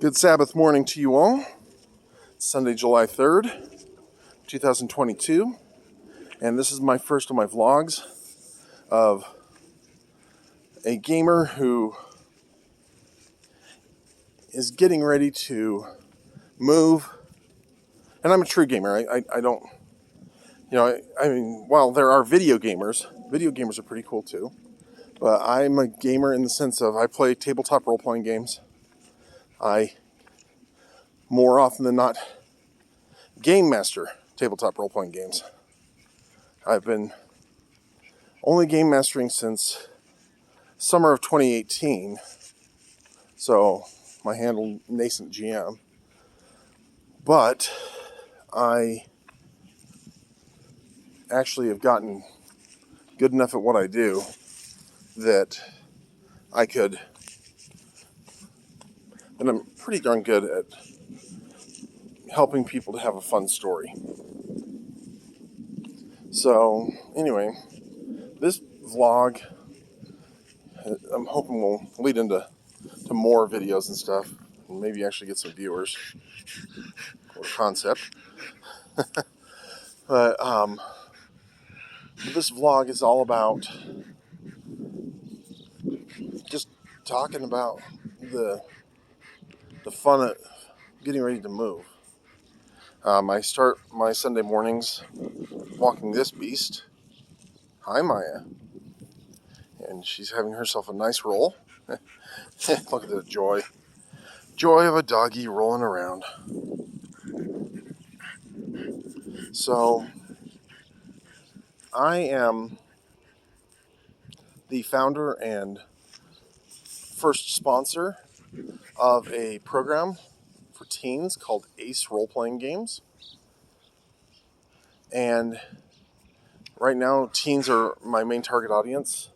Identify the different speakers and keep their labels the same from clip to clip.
Speaker 1: Good Sabbath morning to you all. It's Sunday, July 3rd, 2022, and this is my first of my vlogs of a gamer who is getting ready to move. And I'm a true gamer. I don't, I mean, while there are video gamers are pretty cool too. But I'm a gamer in the sense of I play tabletop role-playing games. I, more often than not, game master tabletop role-playing games. I've been only game mastering since summer of 2018, so my handle nascent GM. But I actually have gotten good enough at what I do that and I'm pretty darn good at helping people to have a fun story. So anyway, this vlog, I'm hoping will lead into more videos and stuff, and maybe actually get some viewers or concept. But this vlog is all about just talking about the fun of getting ready to move. I start my Sunday mornings walking this beast. Hi, Maya. And she's having herself a nice roll. Look at the joy. Joy of a doggy rolling around. So, I am the founder and first sponsor of a program for teens called Ace Role-Playing Games. And right now, teens are my main target audience.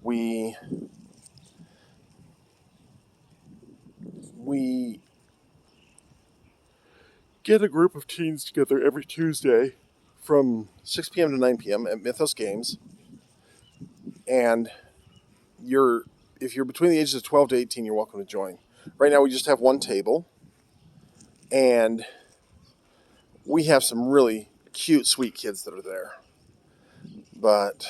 Speaker 1: We get a group of teens together every Tuesday from 6 p.m. to 9 p.m. at Mythos Games. And if you're between the ages of 12 to 18, you're welcome to join. Right now, we just have one table. And we have some really cute, sweet kids that are there. But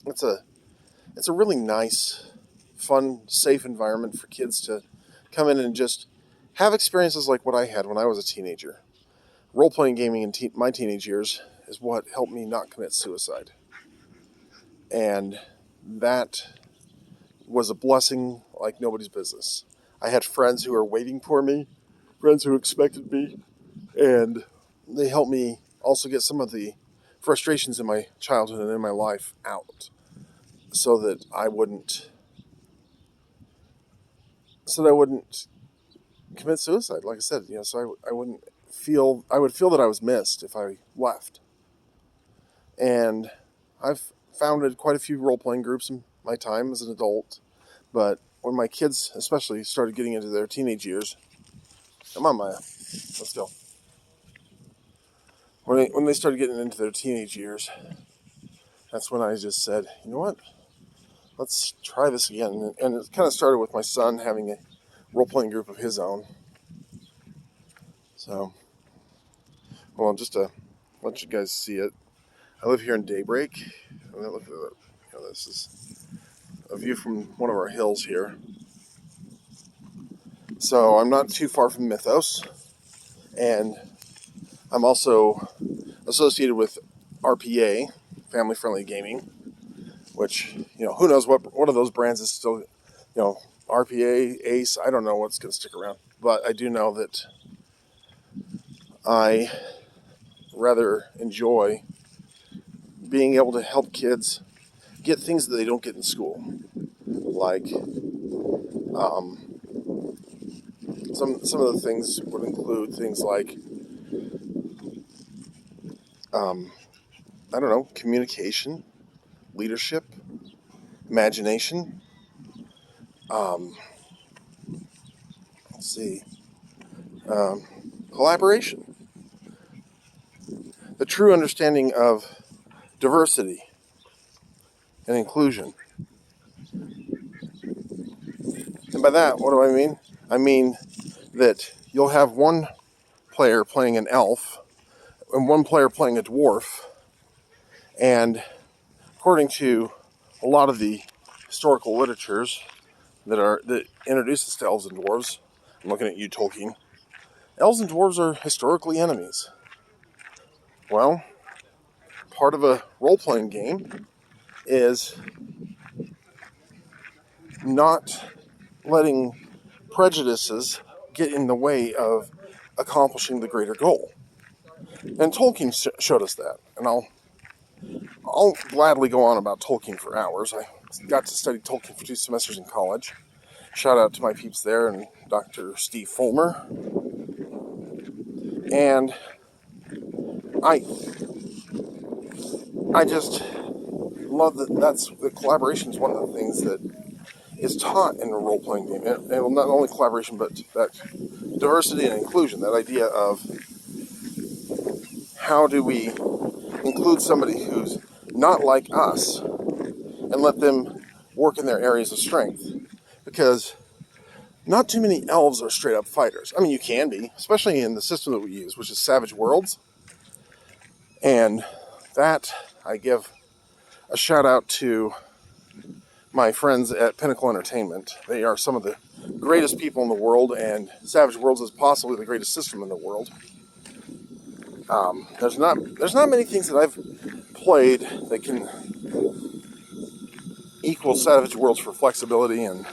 Speaker 1: it's a really nice, fun, safe environment for kids to come in and just have experiences like what I had when I was a teenager. Role-playing gaming in my teenage years is what helped me not commit suicide. And that was a blessing like nobody's business. I had friends who were waiting for me, friends who expected me, and they helped me also get some of the frustrations in my childhood and in my life out so that I wouldn't commit suicide. Like I said, so I would feel that I was missed if I left. And I've founded quite a few role-playing groups in my time as an adult, but when my kids especially started getting into their teenage years, come on, Maya, let's go. When they started getting into their teenage years, that's when I just said, you know what, let's try this again. And it kind of started with my son having a role-playing group of his own. So, well, just to let you guys see it, I live here in Daybreak. And look at this is a view from one of our hills here. So I'm not too far from Mythos, and I'm also associated with RPA, Family Friendly Gaming, which, who knows what of those brands is still, RPA, Ace, I don't know what's going to stick around. But I do know that I rather enjoy being able to help kids get things that they don't get in school. Like, some of the things would include things like, communication, leadership, imagination, collaboration, the true understanding of diversity and inclusion. And by that, what do I mean? I mean that you'll have one player playing an elf and one player playing a dwarf, and according to a lot of the historical literatures that introduce us to elves and dwarves, I'm looking at you, Tolkien, elves and dwarves are historically enemies. Well, part of a role-playing game is not letting prejudices get in the way of accomplishing the greater goal. And Tolkien showed us that. And I'll gladly go on about Tolkien for hours. I got to study Tolkien for 2 semesters in college. Shout out to my peeps there and Dr. Steve Fulmer. And I just love that the collaboration is one of the things that is taught in a role-playing game. And not only collaboration, but that diversity and inclusion, that idea of how do we include somebody who's not like us and let them work in their areas of strength. Because not too many elves are straight-up fighters. I mean, you can be, especially in the system that we use, which is Savage Worlds. And that, I give a shout-out to my friends at Pinnacle Entertainment. They are some of the greatest people in the world, and Savage Worlds is possibly the greatest system in the world. There's not many things that I've played that can equal Savage Worlds for flexibility and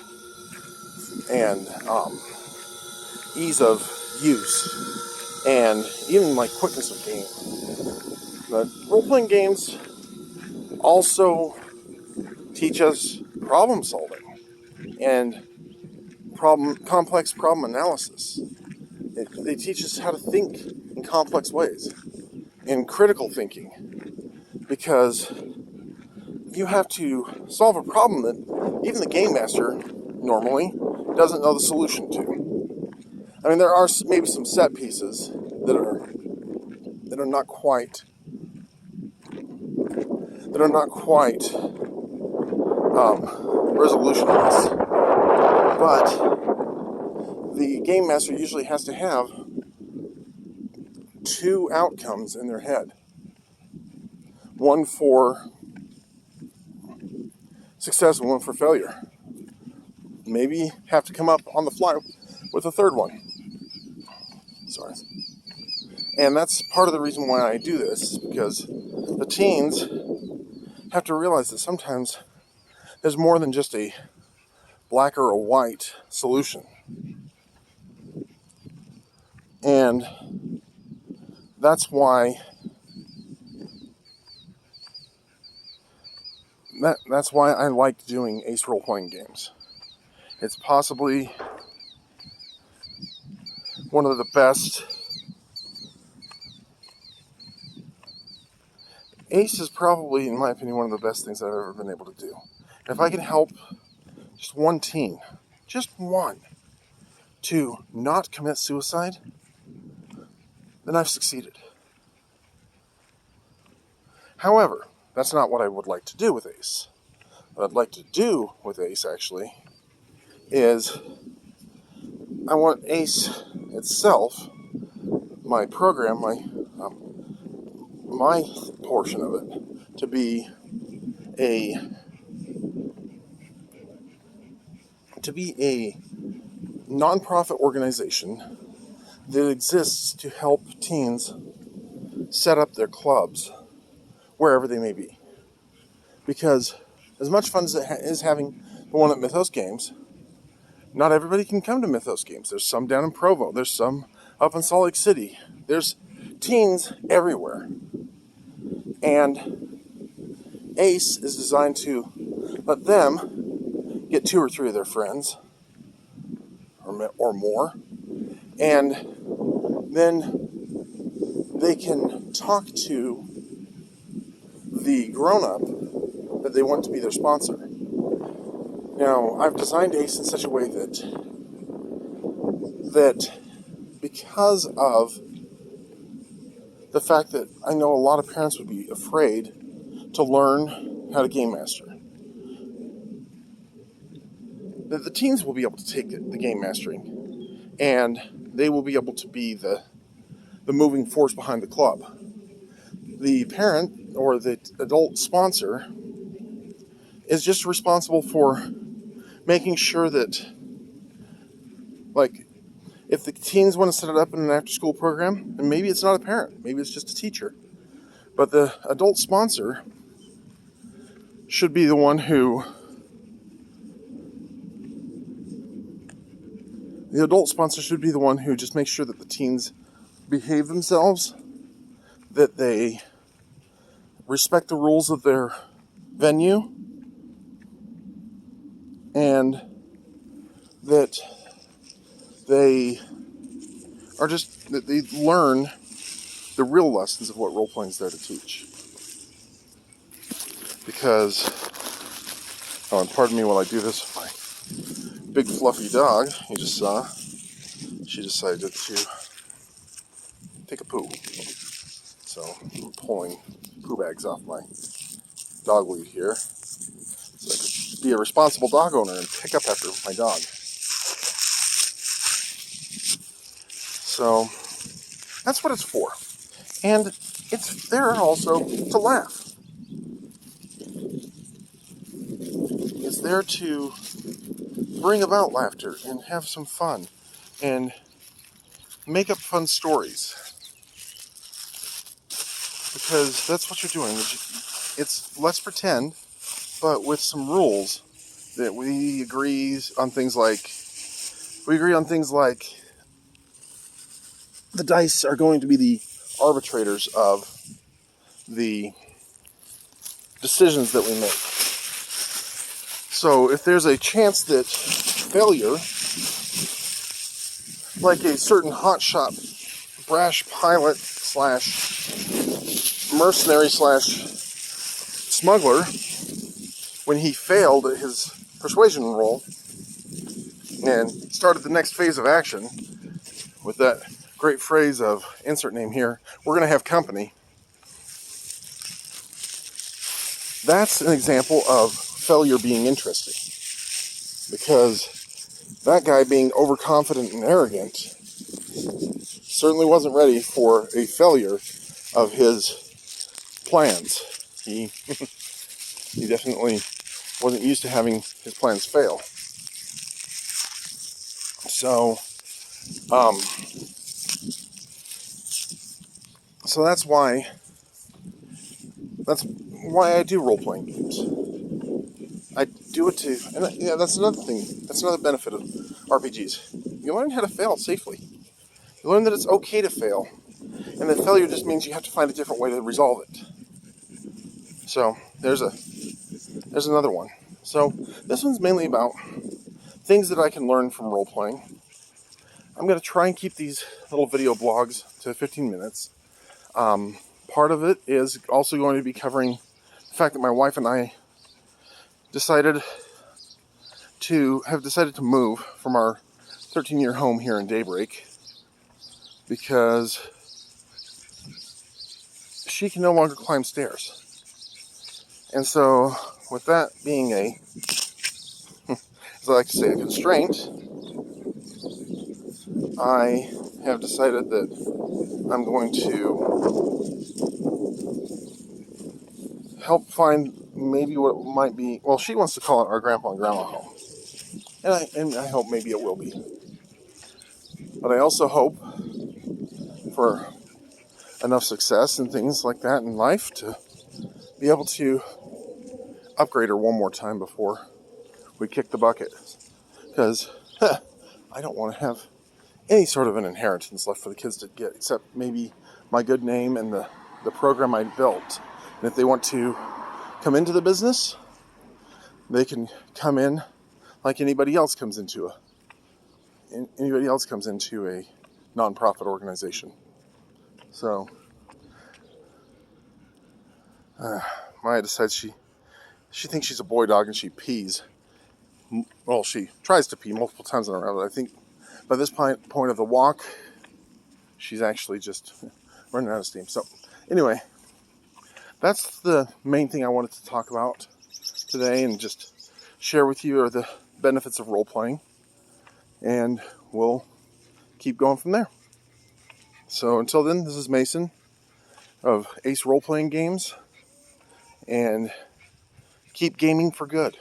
Speaker 1: ease of use, and even like quickness of game. But role-playing games also teach us problem solving and complex problem analysis. They teach us how to think in complex ways, in critical thinking, because you have to solve a problem that even the game master normally doesn't know the solution to. I mean, there are maybe some set pieces that are not quite resolutionless, but the game master usually has to have 2 outcomes in their head. One for success and one for failure. Maybe have to come up on the fly with a third one. Sorry. And that's part of the reason why I do this, because the teens have to realize that sometimes there's more than just a black or a white solution. And that's why I like doing Ace role-playing games. It's possibly one of the best. Ace is probably, in my opinion, one of the best things I've ever been able to do. And if I can help just one teen, just one, to not commit suicide, then I've succeeded. However, that's not what I would like to do with Ace. What I'd like to do with Ace, actually, is I want Ace itself, my program, my portion of it, to be a nonprofit organization that exists to help teens set up their clubs wherever they may be. Because as much fun as it is having the one at Mythos Games, not everybody can come to Mythos Games. There's some down in Provo. There's some up in Salt Lake City. There's teens everywhere. And Ace is designed to let them get 2 or 3 of their friends or more, and then they can talk to the grown-up that they want to be their sponsor. Now, I've designed Ace in such a way that because of the fact that I know a lot of parents would be afraid to learn how to game master. that the teens will be able to take the game mastering, and they will be able to be the moving force behind the club. The parent or the adult sponsor is just responsible for making sure that, like, if the teens want to set it up in an after-school program, and maybe it's not a parent, maybe it's just a teacher, but the adult sponsor should be the one who just makes sure that the teens behave themselves, that they respect the rules of their venue, and that they learn the real lessons of what role-playing is there to teach. Because, and pardon me while I do this with my big fluffy dog you just saw. She decided to take a poo. So I'm pulling poo bags off my dog lead here so I could be a responsible dog owner and pick up after my dog. So that's what it's for. And it's there also to laugh. It's there to bring about laughter and have some fun and make up fun stories. Because that's what you're doing. It's let's pretend, but with some rules that we agree on things like the dice are going to be the arbitrators of the decisions that we make. So if there's a chance that failure, like a certain hotshot brash pilot / mercenary / smuggler, when he failed at his persuasion roll and started the next phase of action with that great phrase of insert name here, we're going to have company. That's an example of failure being interesting, because that guy being overconfident and arrogant certainly wasn't ready for a failure of his plans. He definitely wasn't used to having his plans fail. So that's why I do role-playing games. I do it to, and yeah, that's another thing. That's another benefit of RPGs. You learn how to fail safely. You learn that it's okay to fail, and that failure just means you have to find a different way to resolve it. So there's another one. So this one's mainly about things that I can learn from role-playing. I'm going to try and keep these little video blogs to 15 minutes. Part of it is also going to be covering the fact that my wife and I decided to move from our 13-year home here in Daybreak because she can no longer climb stairs. And so, with that being as I like to say, a constraint, I have decided that I'm going to help find maybe what it might be. Well, she wants to call it our grandpa and grandma home. And I hope maybe it will be. But I also hope for enough success and things like that in life to be able to upgrade her one more time before we kick the bucket. Because I don't want to have any sort of an inheritance left for the kids to get, except maybe my good name and the program I built. And if they want to come into the business, they can come in like anybody else comes into a nonprofit organization. So Maya decides she thinks she's a boy dog and she pees. Well, she tries to pee multiple times in a row, but I think by this point of the walk, she's actually just running out of steam. So anyway, that's the main thing I wanted to talk about today and just share with you are the benefits of role playing, and we'll keep going from there. So until then, this is Mason of Ace Role Playing Games, and keep gaming for good.